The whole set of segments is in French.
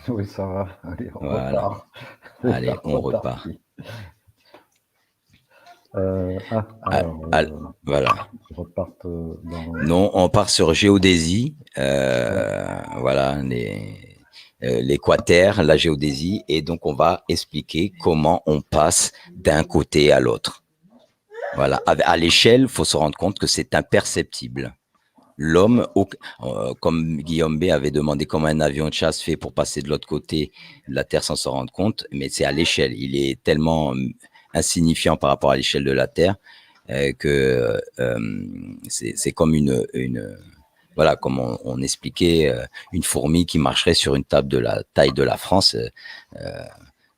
Oui, ça va. Allez, on Voilà. repart. C'est Allez, on repart. reparti. Alors, Ah, voilà. je reparte dans. Non, on part sur géodésie. Ouais. Voilà, les quaternes, la géodésie. Et donc, on va expliquer comment on passe d'un côté à l'autre. Voilà. À l'échelle, il faut se rendre compte que c'est imperceptible. L'homme, comme Guillaume B avait demandé comment un avion de chasse fait pour passer de l'autre côté de la Terre sans s'en rendre compte, mais c'est à l'échelle. Il est tellement insignifiant par rapport à l'échelle de la Terre que c'est comme voilà, comme on expliquait, une fourmi qui marcherait sur une table de la taille de la France.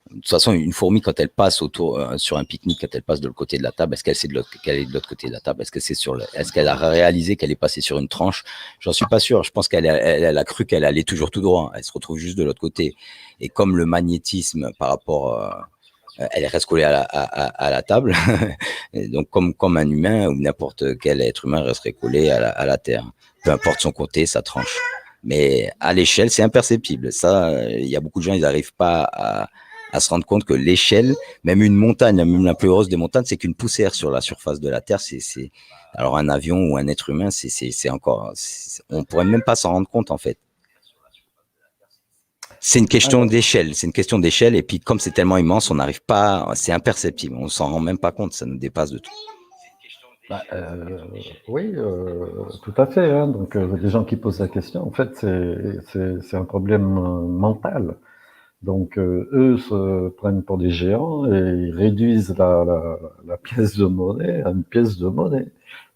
De toute façon, une fourmi, quand elle passe autour sur un pique-nique, quand elle passe de l'autre côté de la table, est-ce qu'elle sait qu'elle est de l'autre côté de la table? Est-ce qu'elle a réalisé qu'elle est passée sur une tranche? J'en suis pas sûr. Je pense qu'elle a cru qu'elle allait toujours tout droit. Elle se retrouve juste de l'autre côté. Et comme le magnétisme par rapport, elle reste collée à la table. Et donc, comme un humain ou n'importe quel être humain resterait collé à la terre, peu importe son côté, sa tranche. Mais à l'échelle, c'est imperceptible. Ça, il y a beaucoup de gens, ils n'arrivent pas à se rendre compte que l'échelle, même une montagne, même la plus heureuse des montagnes, c'est qu'une poussière sur la surface de la Terre. Alors un avion ou un être humain, c'est encore, on pourrait même pas s'en rendre compte en fait. C'est une question Alors, d'échelle, c'est une question d'échelle et puis comme c'est tellement immense, on n'arrive pas, c'est imperceptible, on s'en rend même pas compte, ça nous dépasse de tout. bah, oui, tout à fait, hein. Donc, les gens qui posent la question, en fait, c'est un problème mental. Donc, eux se prennent pour des géants et ils réduisent la pièce de monnaie à une pièce de monnaie.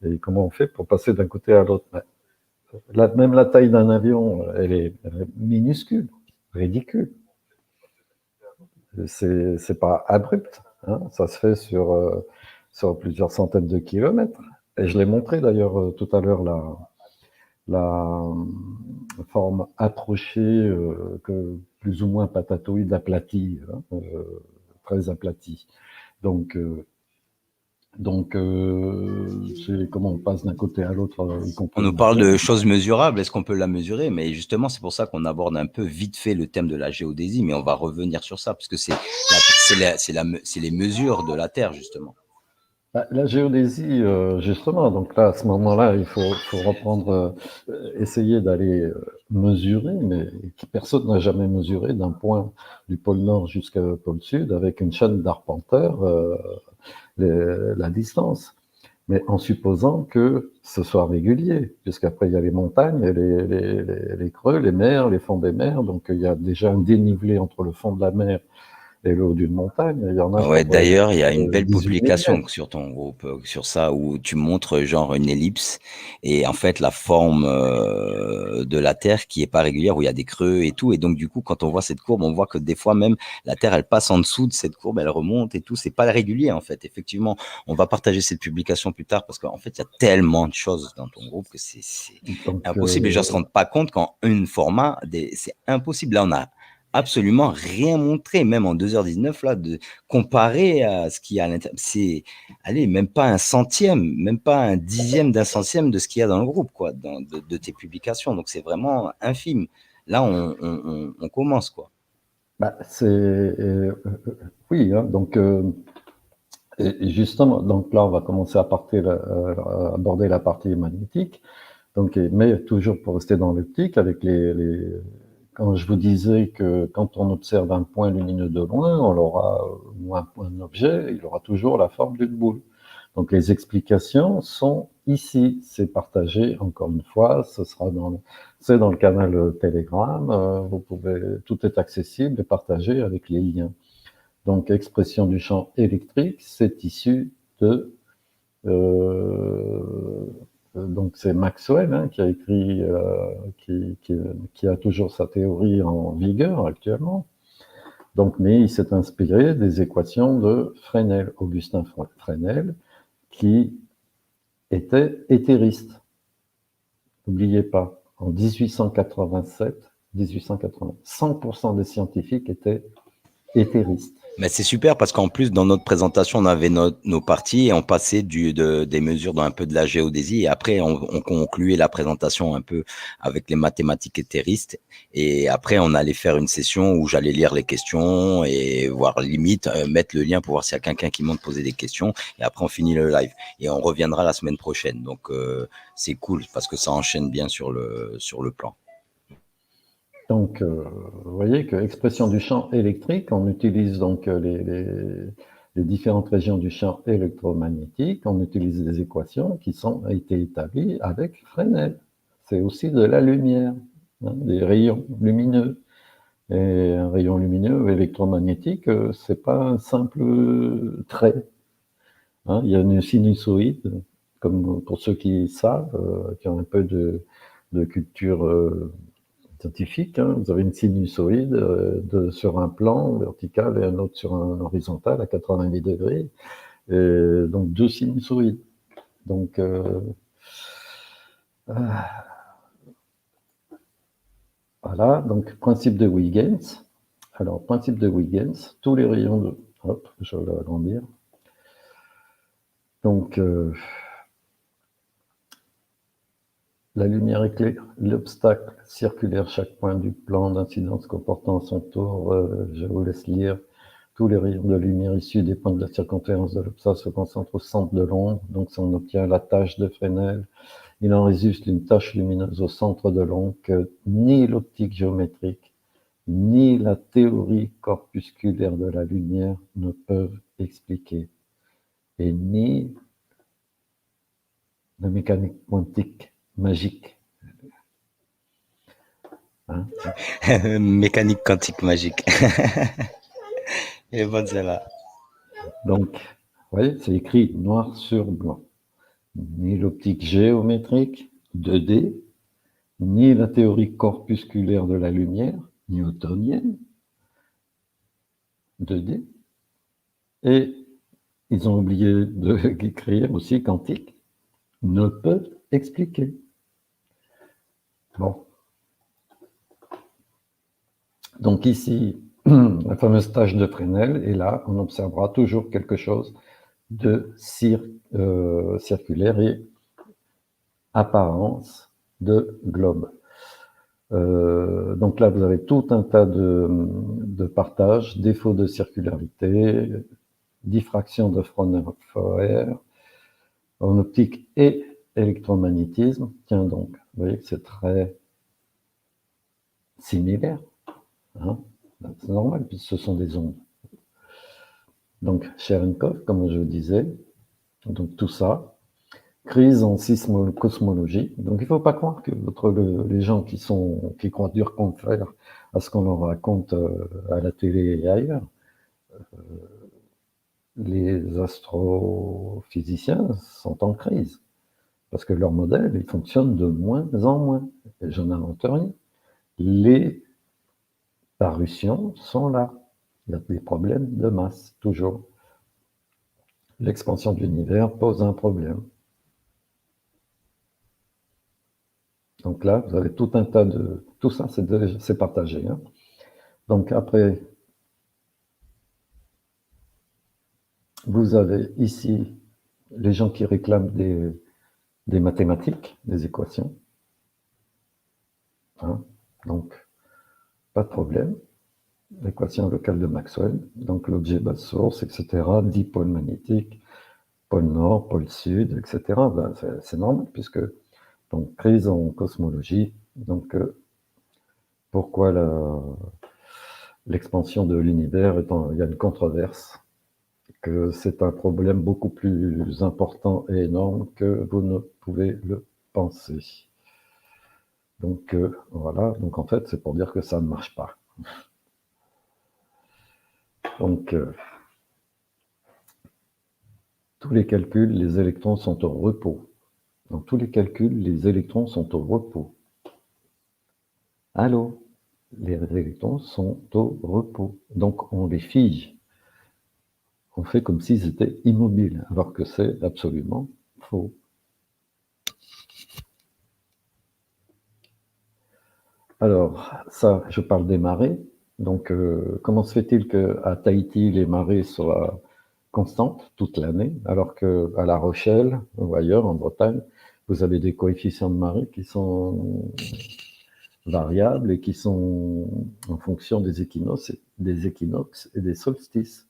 Et comment on fait pour passer d'un côté à l'autre? Bah, même la taille d'un avion, elle est minuscule, ridicule. C'est pas abrupt, hein. Ça se fait sur plusieurs centaines de kilomètres. Et je l'ai montré d'ailleurs tout à l'heure, la forme approchée, que plus ou moins patatoïde aplatie, hein, très aplatie. Donc, c'est comment on passe d'un côté à l'autre, y On compris nous en parle avion. de choses mesurables, est-ce qu'on peut la mesurer? Mais justement, c'est pour ça qu'on aborde un peu vite fait le thème de la géodésie, mais on va revenir sur ça, parce que c'est les mesures de la Terre, justement. Bah, la géodésie, justement, donc là, à ce moment-là, faut reprendre, essayer d'aller mesurer, mais personne n'a jamais mesuré d'un point du pôle Nord jusqu'au pôle Sud avec une chaîne d'arpenteur la distance. Mais en supposant que ce soit régulier, puisqu'après il y a les montagnes, les creux, les mers, les fonds des mers, donc il y a déjà un dénivelé entre le fond de la mer et le haut d'une montagne, il y en a Ouais, pour d'ailleurs, il y a une belle 18 000 publication mètres. sur ton groupe, sur ça, où tu montres genre une ellipse et en fait la forme de la Terre qui est pas régulière, où il y a des creux et tout. Et donc, du coup, quand on voit cette courbe, on voit que des fois même la Terre, elle passe en dessous de cette courbe, elle remonte et tout. C'est pas régulier, en fait. Effectivement, on va partager cette publication plus tard parce qu'en fait, il y a tellement de choses dans ton groupe que c'est Donc, impossible. Les gens se rendent pas compte qu'en un format, c'est impossible. Là, on a absolument rien montré, même en 2h19, là, comparé à ce qu'il y a à l'intérieur. C'est, allez, même pas un centième, même pas un dixième d'un centième de ce qu'il y a dans le groupe, quoi, de tes publications. Donc, c'est vraiment infime. Là, on commence, quoi. bah, oui, hein, donc, et justement, donc là, on va commencer à aborder la partie magnétique. Donc, mais toujours pour rester dans l'optique, avec quand je vous disais que quand on observe un point lumineux de loin, on aura, ou un objet, il aura toujours la forme d'une boule. Donc, les explications sont ici. C'est partagé, encore une fois, c'est dans le canal Telegram. Vous pouvez, tout est accessible et partagé avec les liens. Donc, expression du champ électrique, c'est issu de donc c'est Maxwell, hein, qui a écrit, qui a toujours sa théorie en vigueur actuellement. Donc, mais il s'est inspiré des équations de Fresnel, Augustin Fresnel, qui était éthériste. N'oubliez pas, en 1887, 100% des scientifiques étaient éthéristes. Mais c'est super parce qu'en plus, dans notre présentation, on avait nos parties et on passait des mesures dans un peu de la géodésie et après, on concluait la présentation un peu avec les mathématiques éthéristes et après, on allait faire une session où j'allais lire les questions et voir limite, mettre le lien pour voir s'il y a quelqu'un qui monte poser des questions et après, on finit le live et on reviendra la semaine prochaine. Donc, c'est cool parce que ça enchaîne bien sur le plan. Donc, vous voyez que expression du champ électrique, on utilise donc les différentes régions du champ électromagnétique, on utilise des équations qui ont été établies avec Fresnel. C'est aussi de la lumière, hein, des rayons lumineux. Et un rayon lumineux électromagnétique, c'est pas un simple trait, hein. Il y a une sinusoïde, comme pour ceux qui savent, qui ont un peu de culture scientifique, hein. Vous avez une sinusoïde sur un plan vertical et un autre sur un horizontal à 90 degrés, et donc deux sinusoïdes. Donc, voilà, donc principe de Huygens. Alors, principe de Huygens, tous les rayons de... Hop, je vais l'agrandir. Donc, la lumière éclaire l'obstacle circulaire, chaque point du plan d'incidence comportant à son tour, je vous laisse lire, tous les rayons de lumière issus des points de la circonférence de l'obstacle se concentrent au centre de l'onde, donc si on obtient la tâche de Fresnel, il en résulte une tache lumineuse au centre de l'onde que ni l'optique géométrique, ni la théorie corpusculaire de la lumière ne peuvent expliquer, et ni la mécanique quantique magique. Hein? Mécanique quantique magique. Elle est bonne celle-là. Donc, vous voyez, c'est écrit noir sur blanc. Ni l'optique géométrique, 2D, ni la théorie corpusculaire de la lumière, newtonienne, 2D, et ils ont oublié d'écrire aussi quantique, ne peuvent expliquer. Bon. Donc ici, la fameuse tâche de Fresnel, et là, on observera toujours quelque chose de circulaire et apparence de globe. Donc là, vous avez tout un tas de partages, défaut de circularité, diffraction de Fraunhofer, en optique et électromagnétisme. Tiens donc, vous voyez que c'est très similaire, hein, c'est normal, puisque ce sont des ondes. Donc, Cherenkov, comme je disais, donc tout ça, crise en cosmologie. Donc, il ne faut pas croire que les gens qui croient dur comme fer à ce qu'on leur raconte à la télé et ailleurs, les astrophysiciens sont en crise parce que leur modèle, il fonctionne de moins en moins. Et je n'invente rien. Les parutions sont là. Il y a des problèmes de masse, toujours. L'expansion de l'univers pose un problème. Donc là, vous avez tout un tas de... Tout ça, c'est partagé. Hein. Donc après, vous avez ici les gens qui réclament des mathématiques, des équations. Hein. Donc, pas de problème. L'équation locale de Maxwell, donc l'objet basse source, etc., dipôle magnétique, pôle nord, pôle sud, etc. Ben, c'est normal, puisque, donc, crise en cosmologie, donc, pourquoi l'expansion de l'univers, il y a une controverse, que c'est un problème beaucoup plus important et énorme que vous ne pouvez le penser. Donc, voilà, donc en fait, c'est pour dire que ça ne marche pas. Donc, tous les calculs, les électrons sont au repos. Dans tous les calculs, les électrons sont au repos. Allô? Les électrons sont au repos. Donc, on les fige. On fait comme s'ils étaient immobiles, alors que c'est absolument faux. Alors, ça, je parle des marées. Donc, comment se fait-il qu'à Tahiti, les marées soient constantes toute l'année, alors qu'à La Rochelle ou ailleurs, en Bretagne, vous avez des coefficients de marée qui sont variables et qui sont en fonction des équinoxes et des solstices.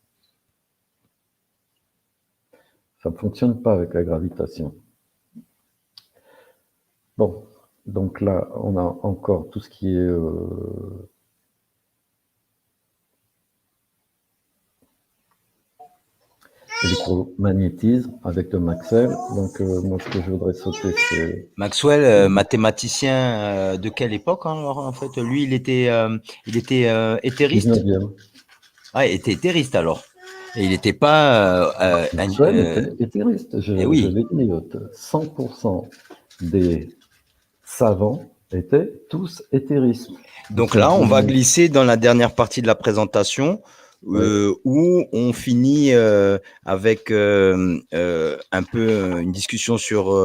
Ça ne fonctionne pas avec la gravitation. Bon, donc là, on a encore tout ce qui est électromagnétisme avec le Maxwell. Donc, moi, ce que je voudrais sauter, c'est... Maxwell, mathématicien de quelle époque, hein, alors, en fait? Lui, il était éthériste? 19e. Ah, il était éthériste alors. Et il n'était pas. Maxwell était éthériste, je oui. l'ai dit. 100% des savants étaient tous éthéristes. Donc là, on va glisser dans la dernière partie de la présentation où on finit avec un peu une discussion sur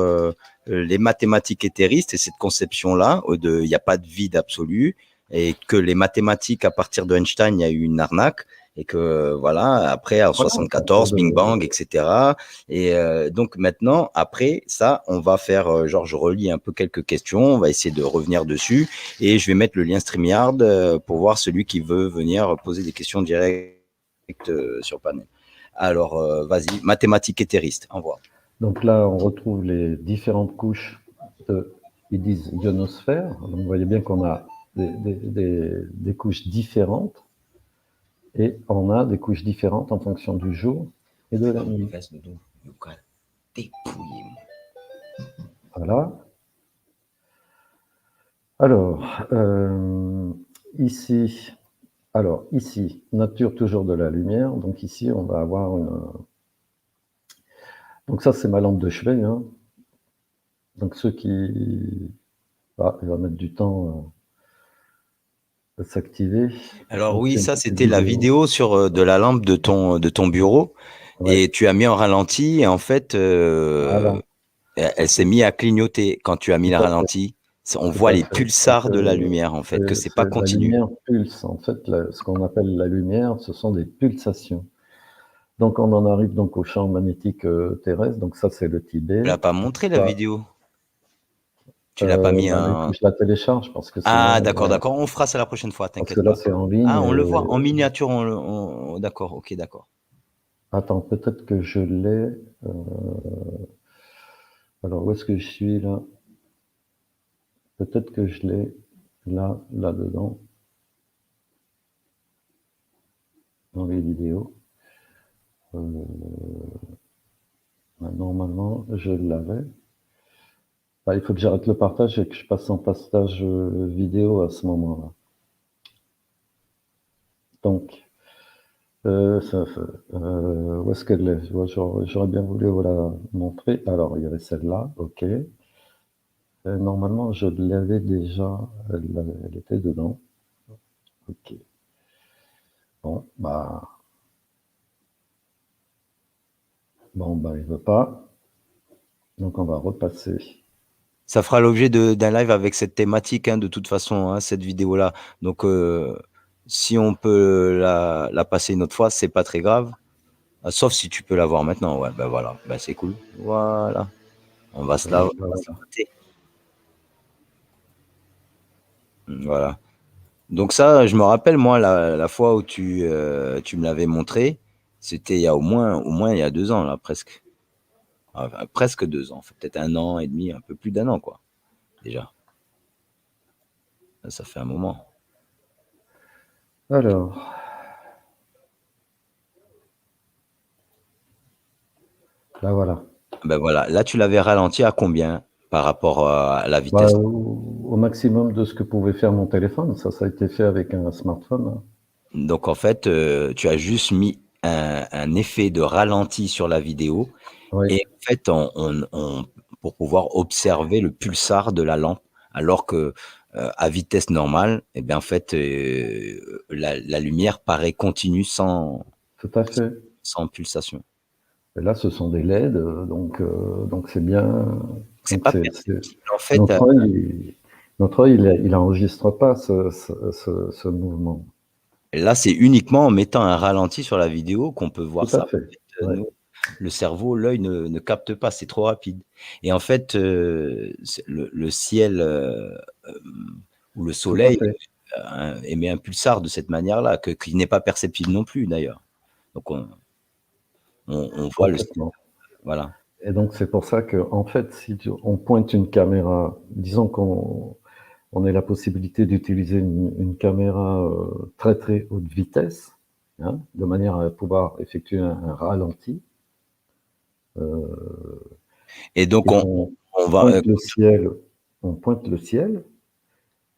les mathématiques éthéristes et cette conception-là, il n'y a pas de vide absolu et que les mathématiques, à partir de Einstein, il y a eu une arnaque. Et que voilà, après en 74, Big Bang, etc. Et donc maintenant, après ça, on va faire, genre je relis un peu quelques questions, on va essayer de revenir dessus et je vais mettre le lien StreamYard pour voir celui qui veut venir poser des questions directes sur panel. Alors, vas-y, mathématiques éthéristes, envoie. Donc là, on retrouve les différentes couches ils disent ionosphère. Donc vous voyez bien qu'on a des couches différentes. Et on a des couches différentes en fonction du jour et de la nuit. Voilà. Alors, ici, nature toujours de la lumière. Donc ici, on va avoir une... Donc ça, c'est ma lampe de chevet. Hein. Donc ceux qui... Ah, il va mettre du temps s'activer. Alors oui, ça c'était la vidéo sur de la lampe de ton bureau et tu as mis en ralenti et en fait elle s'est mise à clignoter quand tu as mis le ralenti. On voit les pulsars de la lumière en fait, que c'est pas continu. La lumière pulse. En fait, ce qu'on appelle la lumière, ce sont des pulsations. Donc on en arrive donc au champ magnétique terrestre. Donc ça c'est le Tibet. Tu l'as pas montré la vidéo? Tu l'as pas mis en... Je la télécharge parce que ah d'accord, on fera ça la prochaine fois, t'inquiète pas. Parce que là c'est en ligne. Ah, on le voit en miniature, d'accord, ok, d'accord. Attends, peut-être que je l'ai. Alors où est-ce que je suis là? Peut-être que je l'ai là-dedans. Dans les vidéos. Normalement, je l'avais. Il faut que j'arrête le partage et que je passe en partage vidéo à ce moment-là. Donc, où est-ce qu'elle est? J'aurais bien voulu vous la montrer. Alors, il y avait celle-là, ok. Normalement, je l'avais déjà, elle était dedans. Ok. Bon, il veut pas. Donc, on va repasser. Ça fera l'objet d'un live avec cette thématique, hein, de toute façon, hein, cette vidéo-là. Donc, si on peut la passer une autre fois, c'est pas très grave. Sauf si tu peux la voir maintenant. Ouais, ben voilà, ben c'est cool. Voilà. On va se la noter. Voilà. Donc ça, je me rappelle, moi, la fois où tu me l'avais montré, c'était il y a au moins il y a 2 ans, là, presque. Enfin, presque 2 ans, peut-être 1 an et demi, un peu plus d'1 an, quoi, déjà. Ça fait un moment. Alors. Là, voilà. Ben voilà, là, tu l'avais ralenti à combien par rapport à la vitesse? Au maximum de ce que pouvait faire mon téléphone. Ça a été fait avec un smartphone. Hein. Donc, en fait, tu as juste mis un effet de ralenti sur la vidéo. Oui. Et en fait, pour pouvoir observer le pulsar de la lampe, alors que à vitesse normale, eh bien, en fait, la lumière paraît continue sans pulsation. Et là, ce sont des LED, donc c'est bien. C'est pas perceptible, en fait. Notre œil, il n'enregistre pas ce mouvement. Et là, c'est uniquement en mettant un ralenti sur la vidéo qu'on peut voir Tout à ça. fait. Ouais. Nous, le cerveau, l'œil ne capte pas, c'est trop rapide. Et en fait, le ciel ou le Tout à soleil fait. émet un pulsar de cette manière-là, qui n'est pas perceptible non plus d'ailleurs. Donc on voit le ciel. Complètement. Voilà. Et donc, c'est pour ça que, en fait, si on pointe une caméra, disons qu'on ait la possibilité d'utiliser une caméra très très haute vitesse, hein, de manière à pouvoir effectuer un ralenti, Et donc et qu'on on va on pointe le ciel,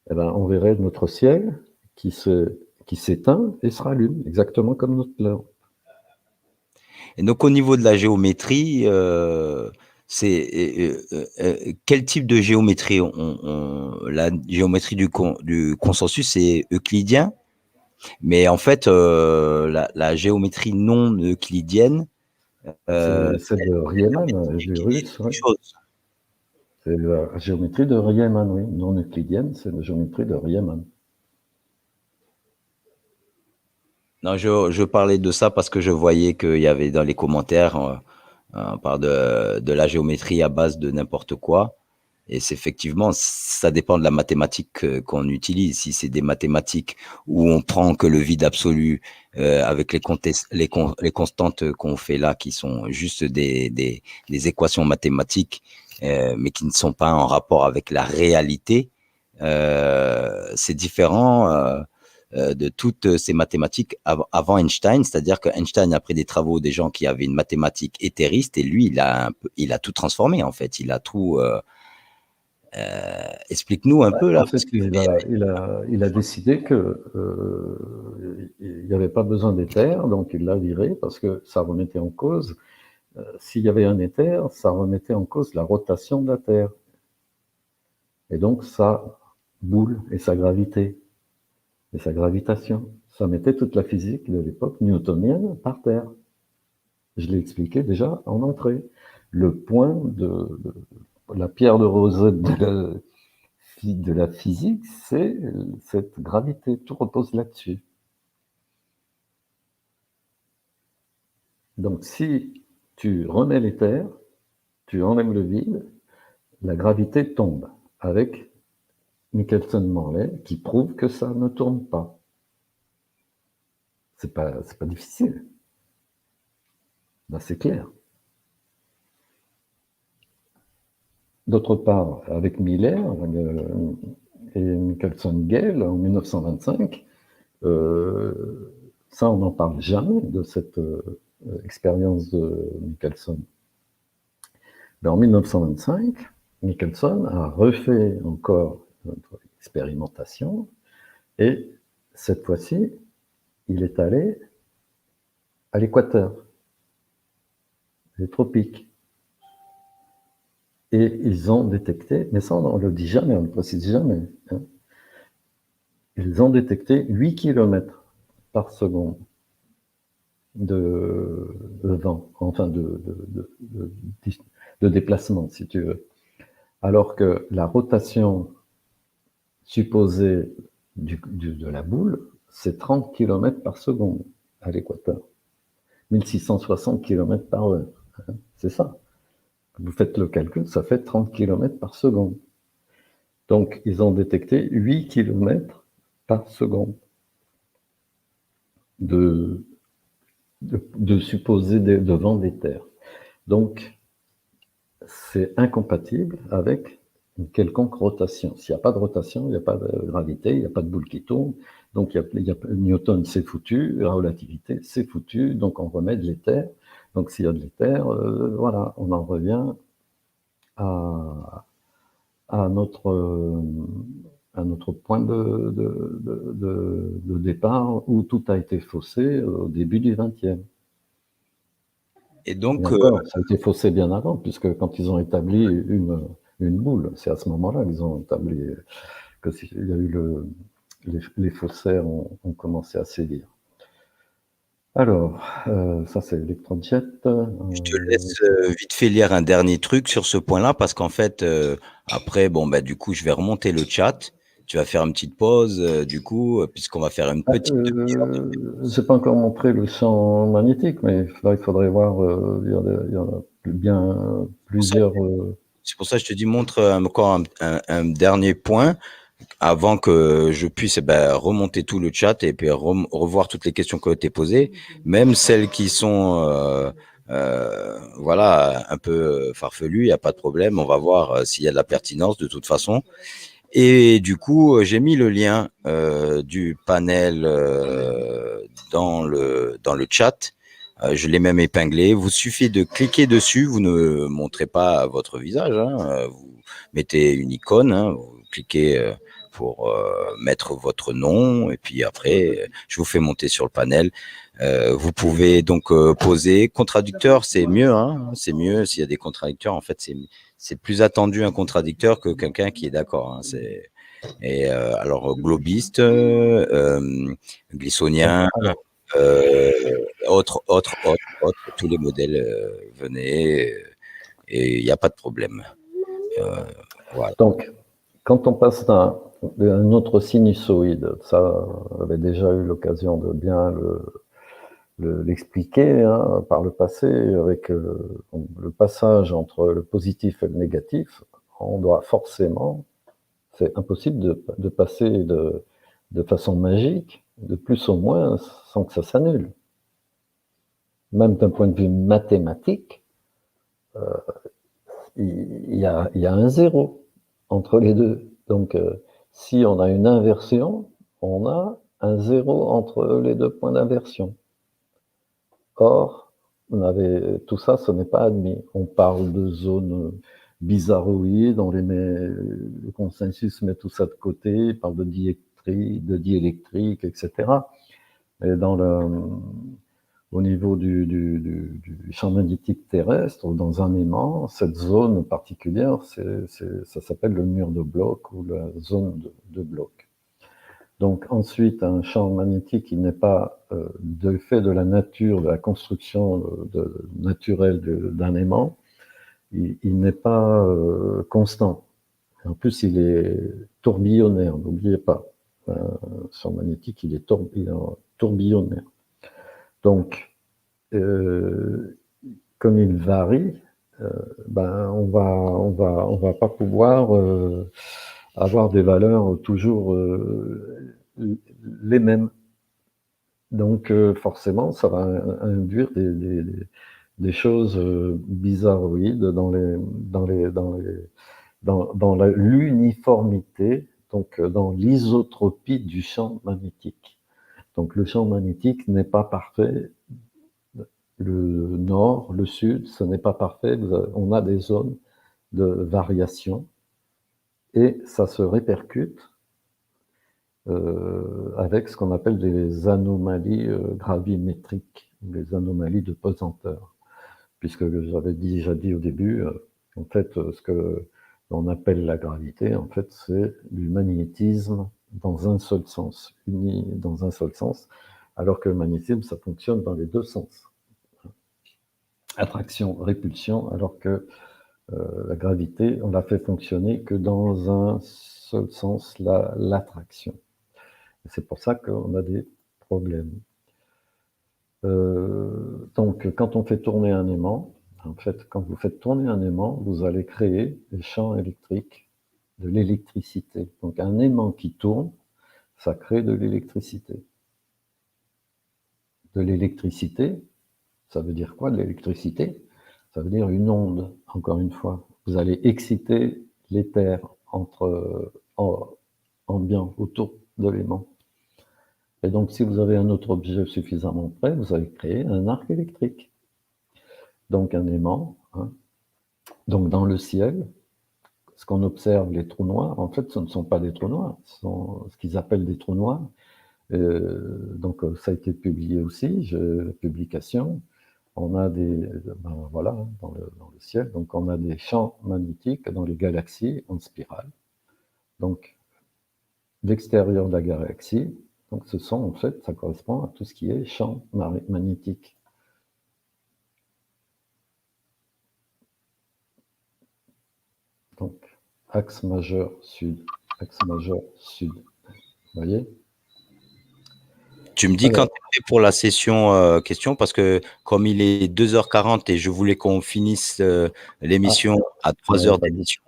eh ben, on verrait notre ciel qui s'éteint et se rallume, exactement comme notre lampe. et donc au niveau de la géométrie, quel type de géométrie la géométrie du consensus, c'est euclidien, mais en fait, la géométrie non euclidienne, C'est celle de elle permet Riemann, du d'expliquer russe, des ouais. choses. C'est la géométrie de Riemann, oui. Non euclidienne, c'est la géométrie de Riemann. Non, je parlais de ça parce que je voyais qu'il y avait dans les commentaires, on parle de la géométrie à base de n'importe quoi. Et c'est effectivement, ça dépend de la mathématique qu'on utilise. Si c'est des mathématiques où on prend que le vide absolu avec les constantes qu'on fait là, qui sont juste des équations mathématiques, mais qui ne sont pas en rapport avec la réalité, c'est différent de toutes ces mathématiques avant Einstein. C'est-à-dire que Einstein a pris des travaux des gens qui avaient une mathématique éthériste et lui, il a tout transformé en fait. Il a tout explique-nous un peu là. En fait, il a décidé que il n'y avait pas besoin d'éther, donc il l'a viré parce que ça remettait en cause, s'il y avait un éther, ça remettait en cause la rotation de la Terre. Et donc sa boule et sa gravité et sa gravitation. Ça mettait toute la physique de l'époque newtonienne par terre. Je l'ai expliqué déjà en entrée. Le point de la pierre de rosette de la physique, c'est cette gravité. Tout repose là-dessus. Donc, si tu remets les terres, tu enlèves le vide, la gravité tombe avec Michelson-Morley qui prouve que ça ne tourne pas. C'est pas difficile. Là, c'est clair. D'autre part, avec Miller et Michelson-Gale en 1925, ça, on n'en parle jamais de cette expérience de Michelson. Mais en 1925, Michelson a refait encore notre expérimentation et cette fois-ci, il est allé à l'équateur, les tropiques. Et ils ont détecté, mais ça on ne le dit jamais, on ne le précise jamais, hein, ils ont détecté 8 km par seconde de vent, enfin de déplacement, si tu veux. Alors que la rotation supposée de la boule, c'est 30 km par seconde à l'équateur. 1660 km par heure. Hein, c'est ça. Vous faites le calcul, ça fait 30 km par seconde. Donc, ils ont détecté 8 km par seconde de supposé de vent d'éther. Donc, c'est incompatible avec une quelconque rotation. S'il n'y a pas de rotation, il n'y a pas de gravité, il n'y a pas de boule qui tourne. Donc, Newton, c'est foutu, la relativité, c'est foutu. Donc, on remet de l'éther. Donc, s'il y a de l'éther, voilà, on en revient à notre point de départ où tout a été faussé au début du XXe. Et donc, Et encore, ça a été faussé bien avant, puisque quand ils ont établi une boule, c'est à ce moment-là qu'ils ont établi que il y a eu les faussaires ont commencé à sévir. Alors, ça c'est l'électrojet. je te laisse vite fait lire un dernier truc sur ce point-là, parce qu'en fait, après, bon, bah, du coup, je vais remonter le chat Tu vas faire une petite pause, du coup, puisqu'on va faire une petite demi-heure. J'ai pas encore montré le champ magnétique, mais là, il faudrait voir, il y en a bien plusieurs. C'est pour ça que je te dis, montre encore un dernier point avant que je puisse remonter tout le chat et puis revoir toutes les questions qui ont été posées, même celles qui sont voilà, un peu farfelues, il n'y a pas de problème, on va voir s'il y a de la pertinence de toute façon. Et du coup, j'ai mis le lien du panel dans le chat. Je l'ai même épinglé. Vous suffit de cliquer dessus. Vous ne montrez pas votre visage. Hein. Vous mettez une icône. Hein. Vous cliquez pour mettre votre nom. Et puis après, je vous fais monter sur le panel. Vous pouvez donc poser. Contradicteur, c'est mieux. Hein. C'est mieux s'il y a des contradicteurs. En fait, c'est plus attendu un contradicteur que quelqu'un qui est d'accord. Hein. Et alors globiste, glissonien, Alors, autres, tous les modèles venaient et il n'y a pas de problème. Voilà. donc, quand on passe d'un autre sinusoïde, ça avait déjà eu l'occasion de bien l'expliquer hein, par le passé, avec le passage entre le positif et le négatif, on doit forcément, c'est impossible de passer de façon magique, de plus au moins, sans que ça s'annule. Même d'un point de vue mathématique, il y a un zéro entre les deux. Donc, si on a une inversion, on a un zéro entre les deux points d'inversion. Or, tout ça, ce n'est pas admis. On parle de zones bizarroïdes, le consensus met tout ça de côté, il parle de diélectrique, etc. Mais au niveau du champ magnétique terrestre, dans un aimant, cette zone particulière, ça s'appelle le mur de bloc ou la zone de bloc. Donc ensuite, un champ magnétique qui n'est pas de fait de la nature, de la construction naturelle d'un aimant, il n'est pas constant. En plus, il est tourbillonnaire, n'oubliez pas. Un champ magnétique, il est tourbillonnaire. Donc, comme il varie, on va pas pouvoir avoir des valeurs toujours les mêmes. Donc forcément, ça va induire des choses bizarroïdes dans l'uniformité, donc dans l'isotropie du champ magnétique. Donc le champ magnétique n'est pas parfait. Le nord, le sud, ce n'est pas parfait. On a des zones de variation et ça se répercute avec ce qu'on appelle des anomalies gravimétriques, des anomalies de pesanteur. Puisque j'avais déjà dit au début, en fait, ce que l'on appelle la gravité, en fait, c'est du magnétisme dans un seul sens, uni dans un seul sens, alors que le magnétisme, ça fonctionne dans les deux sens. Attraction, répulsion, alors que la gravité, on la fait fonctionner que dans un seul sens, l'attraction. C'est pour ça qu'on a des problèmes. Donc, quand on fait tourner un aimant, en fait, quand vous faites tourner un aimant, vous allez créer des champs électriques, de l'électricité. Donc, un aimant qui tourne, ça crée de l'électricité. De l'électricité, ça veut dire quoi, de l'électricité? Ça veut dire une onde, encore une fois. Vous allez exciter l'éther ambiant autour de l'aimant. Et donc, si vous avez un autre objet suffisamment près, vous allez créer un arc électrique. Donc, un aimant. Hein. Donc, dans le ciel, ce qu'on observe, les trous noirs, en fait, ce ne sont pas des trous noirs, ce sont ce qu'ils appellent des trous noirs. Donc, ça a été publié aussi, la publication. On a voilà, dans le ciel, donc on a des champs magnétiques dans les galaxies en spirale. Donc, l'extérieur de la galaxie, donc ce sont en fait, ça correspond à tout ce qui est champ magnétique. Donc, axe majeur sud, axe majeur sud. Vous voyez? Tu me dis quand tu es prêt pour la session questions, parce que comme il est 2h40 et je voulais qu'on finisse l'émission à 3h d'émission,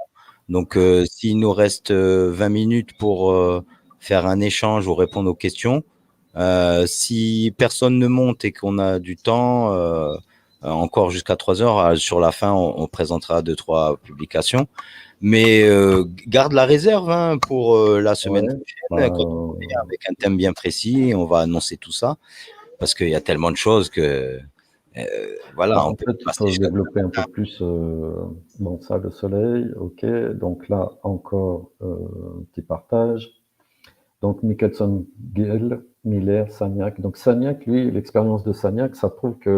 donc s'il nous reste 20 minutes pour faire un échange ou répondre aux questions, si personne ne monte et qu'on a du temps, encore jusqu'à 3h, sur la fin, on présentera 2-3 publications. Mais garde la réserve hein, pour la semaine prochaine, quand on revient avec un thème bien précis, on va annoncer tout ça, parce qu'il y a tellement de choses que voilà. En fait, il faut développer un peu plus. Bon, ça, le soleil, ok. Donc là, encore un petit partage. Donc Michelson, Gill, Miller, Sagnac. Donc Sagnac, lui, l'expérience de Sagnac, ça prouve que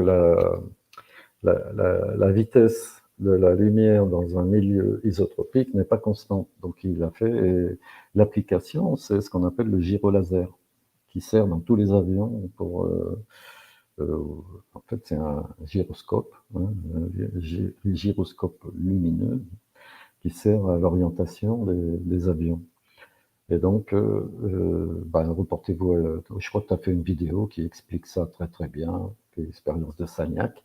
la vitesse de la lumière dans un milieu isotropique n'est pas constante. Donc il a fait, et l'application, c'est ce qu'on appelle le gyrolaser, qui sert dans tous les avions pour... en fait, c'est un gyroscope, hein, un gyroscope lumineux qui sert à l'orientation des avions. Et donc, reportez-vous, je crois que tu as fait une vidéo qui explique ça très très bien, l'expérience de Sagnac.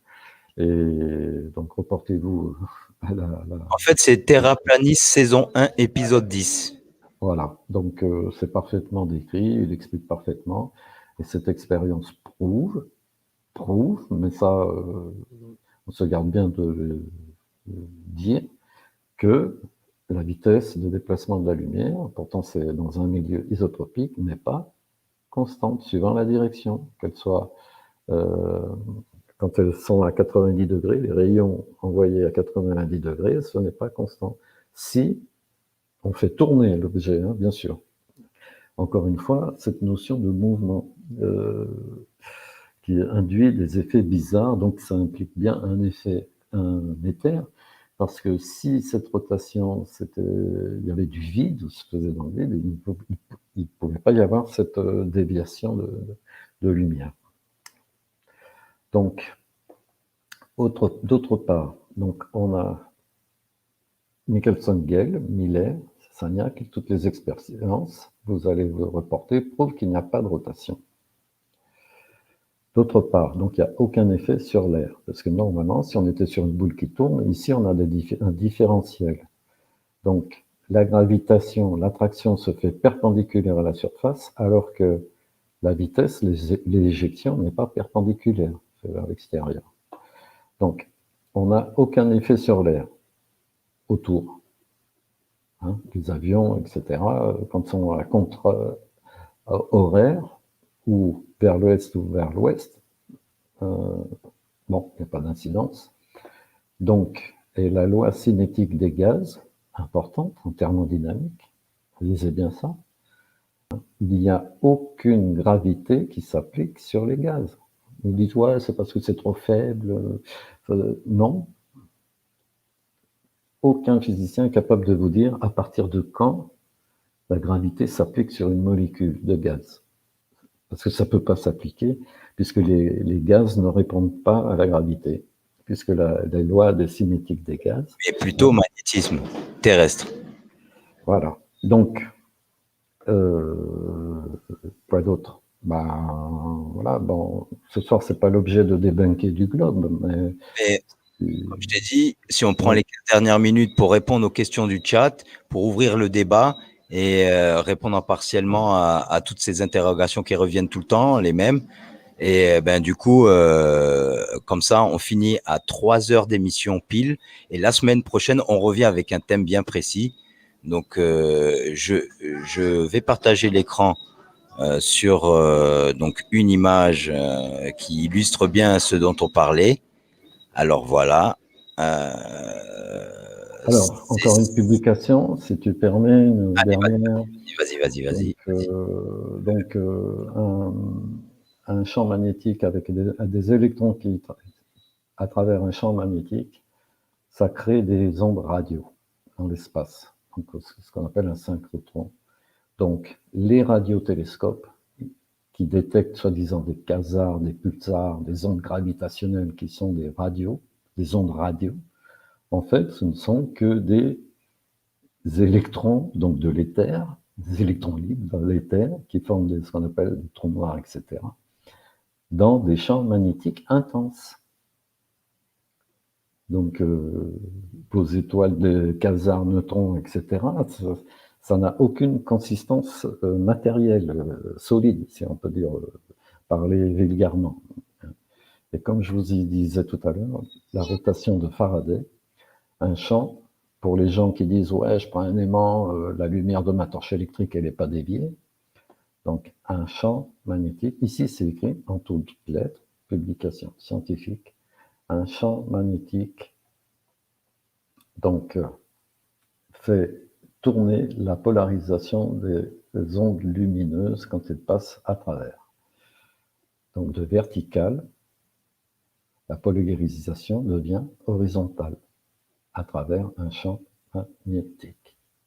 Et donc, reportez-vous à la... En fait, c'est Terraplanis saison 1, épisode 10. Voilà, donc c'est parfaitement décrit, il explique parfaitement. Et cette expérience prouve, mais ça, on se garde bien de dire que la vitesse de déplacement de la lumière, pourtant c'est dans un milieu isotropique, n'est pas constante suivant la direction, qu'elle soit... quand elles sont à 90 degrés, les rayons envoyés à 90 degrés, ce n'est pas constant. Si on fait tourner l'objet, hein, bien sûr. Encore une fois, cette notion de mouvement qui induit des effets bizarres, donc ça implique bien un effet, un éther, parce que si cette rotation, il y avait du vide, ou se faisait dans le vide, il ne pouvait pas y avoir cette déviation de lumière. Donc, d'autre part, donc on a Michelson, Gill, Miller, Sagnac, et toutes les expériences, vous allez vous reporter, prouvent qu'il n'y a pas de rotation. D'autre part, donc il n'y a aucun effet sur l'air, parce que normalement, si on était sur une boule qui tourne, ici on a un différentiel. Donc la gravitation, l'attraction se fait perpendiculaire à la surface, alors que la vitesse, l'éjection n'est pas perpendiculaire, c'est vers l'extérieur. Donc on n'a aucun effet sur l'air autour. Hein, les avions, etc., quand ils sont à contre-horaire, ou vers l'ouest ou vers l'ouest, bon, il n'y a pas d'incidence. Donc, et la loi cinétique des gaz, importante en thermodynamique, lisez bien ça, il n'y a aucune gravité qui s'applique sur les gaz. Vous dites, ouais, c'est parce que c'est trop faible. Non. Aucun physicien est capable de vous dire à partir de quand la gravité s'applique sur une molécule de gaz. Parce que ça ne peut pas s'appliquer, puisque les gaz ne répondent pas à la gravité, puisque la loi de cinétique des gaz... Mais plutôt magnétisme terrestre. Voilà. Donc, quoi d'autre? Voilà, bon, ce soir, c'est pas l'objet de débunker du globe, mais comme je t'ai dit, si on prend les 15 dernières minutes pour répondre aux questions du chat, pour ouvrir le débat et répondre partiellement à toutes ces interrogations qui reviennent tout le temps, les mêmes. Et du coup, comme ça, on finit à 3 heures d'émission pile. Et la semaine prochaine, on revient avec un thème bien précis. Donc, je vais partager l'écran sur donc une image qui illustre bien ce dont on parlait. Alors voilà. Alors, encore une publication, si tu permets, une dernière. Vas-y. Donc, un champ magnétique avec des électrons qui, à travers un champ magnétique, ça crée des ondes radio dans l'espace. Donc, ce qu'on appelle un synchrotron. Donc, les radiotélescopes qui détectent soi-disant des quasars, des pulsars, des ondes gravitationnelles qui sont des radios, des ondes radio, en fait, ce ne sont que des électrons, donc de l'éther, des électrons libres dans l'éther qui forment ce qu'on appelle des trous noirs, etc., dans des champs magnétiques intenses. Donc, vos étoiles de quasars, neutrons, etc., ça n'a aucune consistance matérielle, solide, si on peut dire, parler vulgairement. Et comme je vous disais tout à l'heure, la rotation de Faraday, un champ, pour les gens qui disent « ouais, je prends un aimant, la lumière de ma torche électrique, elle n'est pas déviée », donc un champ magnétique, ici c'est écrit en toutes lettres, publication scientifique, un champ magnétique donc fait tourner la polarisation des ondes lumineuses quand elles passent à travers. Donc de verticale, la polarisation devient horizontale à travers un champ magnétique.